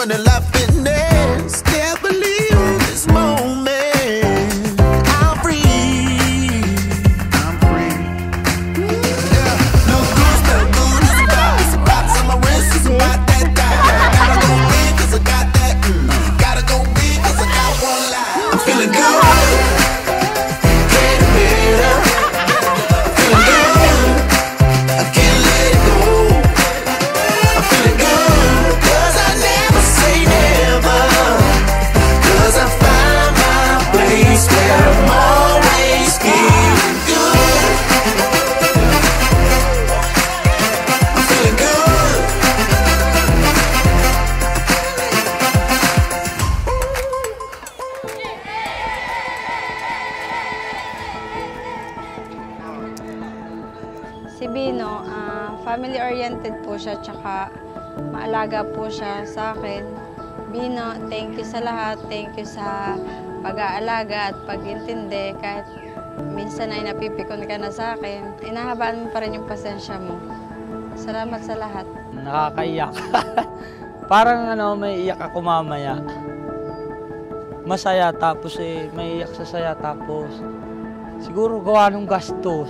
fun and happiness. Can't believe this moment. I'm free. I'm free. Yeah. Look good, smell good. It's about on my wrist. It's about that time. Gotta go big 'cause I got that. Gotta go big 'cause I got one life. I'm feeling good. Getting better. Feeling good. I can't let it go. I'm feeling good 'cause I never say never. 'Cause I find my place where I'm always feeling good. I'm feeling good. Si Bino, family-oriented po siya, tsaka maalaga po siya sa akin. Bino, thank you sa lahat. Thank you sa pag-aalaga at pag-intindi. Kahit minsan ay napipikon ka na sa akin, inahabaan mo pa rin yung pasensya mo. Salamat sa lahat. Nakakaiyak. Parang may iyak ako mamaya. Masaya tapos may iyak sa saya tapos siguro gawa nung gastos.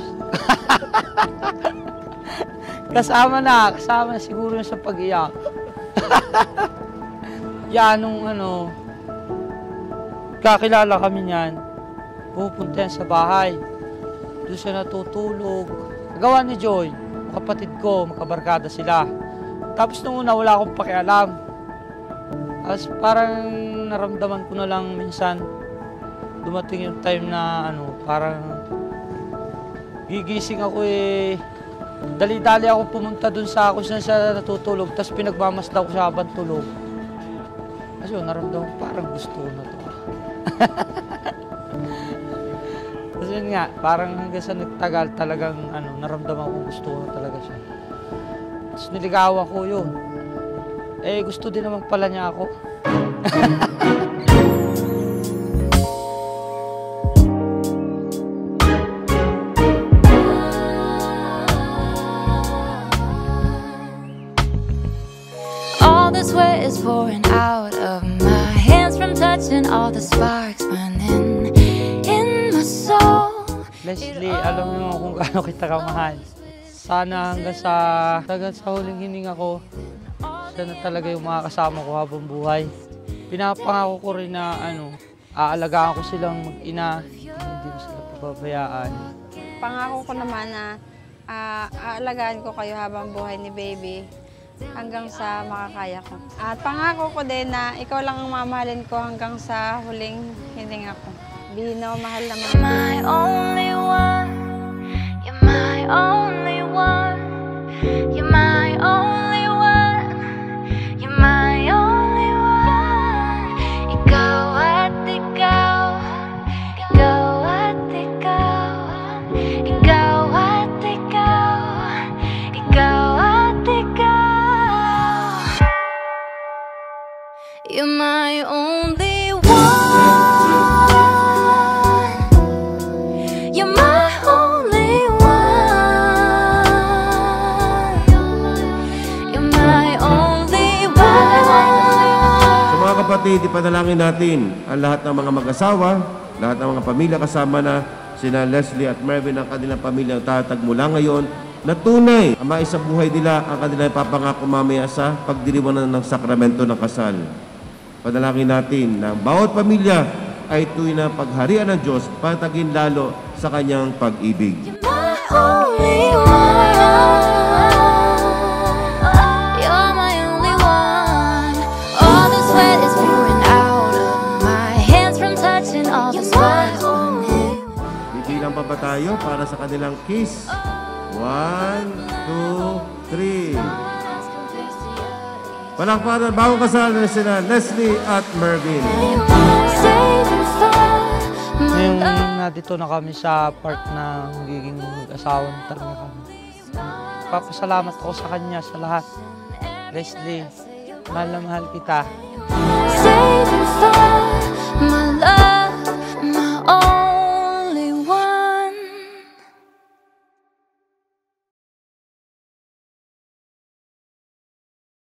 Kasama na siguro yung sa pag-iyak. Yan, nung kakilala kami niyan, pupunta yan sa bahay. Doon siya natutulog. Nagawa ni Joy, kapatid ko, makabarkada sila. Tapos nung una, wala akong pakialam. Tapos parang naramdaman ko na lang minsan, dumating yung time na parang gigising ako dali-dali ako pumunta dun sa kung saan siya natutulog, tapos pinagmamasdan ko siya habang tulog. Kasi naramdaman ko parang gusto ko na to. Kasi yun nga, parang hanggang sa nagtagal talagang naramdaman ko gusto ko na talaga siya. Tapos niligawan ko yun. Gusto din naman pala niya ako. The sweat is pouring out of my hands from touching all the sparks burning in my soul. Leslie, alam mo kung gaano kita kamahal. Sana hanggang sa huling hininga ko, siya na talaga yung makakasama ko habang buhay. Pinapangako ko rin na aalagaan ko silang mag-ina, hindi ko sila pababayaan. Pangako ko naman na aalagaan ko kayo habang buhay ni baby. Hanggang sa makakaya ko. At pangako ko din na ikaw lang ang mamahalin ko hanggang sa huling hininga ko. Bino, mahal naman. You're my only one. You're my only one. You're my only one. You're my only one. Ikaw at ikaw. Ikaw at ikaw. Ikaw at ikaw. Ikaw at ikaw. You're my only one. You're my only one. You're my only one. Sa mga kapatid, ipanalangin natin ang lahat ng mga mag-asawa, lahat ng mga pamilya kasama na sina Leslie at Mervin, ang kanilang pamilya tatag mula ngayon, na tunay ang maisabuhay nila ang kanilang papangako mamaya sa pagdiriwang ng sakramento ng kasal. Panalangin natin na bawat pamilya ay tunay na pagharian ng Diyos, patagin lalo sa kanyang pag-ibig. You're my only one. You're my only one. All the sweat is pouring out of my hands from touching all the sparks on it. Bibilang pa ba tayo para sa kanilang kiss? 1, 2, 3. Palakpakan bagong kasal na sila Leslie at Mervin. Ngayong nandito na kami sa part na magiging mag-asawa na talaga kami. Papasalamat ako sa kanya sa lahat. Leslie, mahal na mahal kita.